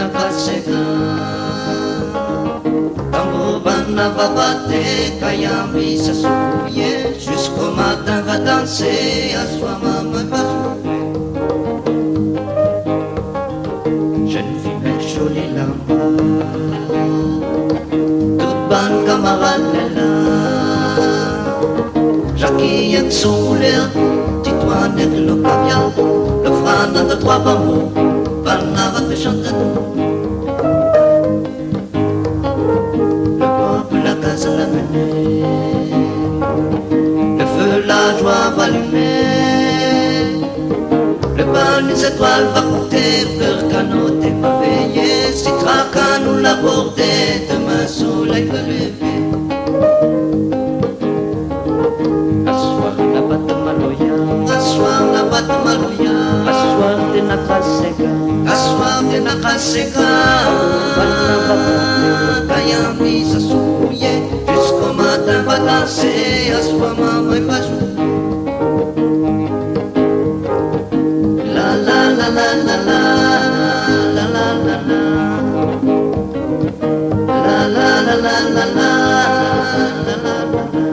nakaseka Tambourban va battre Kayami sa soulier Jusqu'au matin va danser À soi maman va jouer Jeune fille belle jolie là-bas Toute bonne camarade est là Jackie et son l'air Titoine et le caviar Le frane de trois bambous Parnava te chanter la casa la menée Le feu, la joie va allumer Le bal des étoiles va compter Peur canoter va veiller Si traquant nous l'aborder Demain soleil va lever Assoir la batte maloya Assoir la batte maloya Assoir de nakaseka Assoir de nakaseka Kayami sa soulier Jusqu'au matin va danser Assoir maman va jouer La la la la la la La la la la La la la la la la La la la la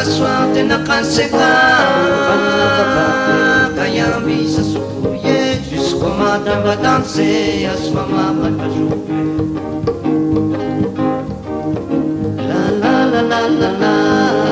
Assoir de nakaseka Kayami sa soulier Jusqu'au matin va danser Assoir maman va jouer La la la la la la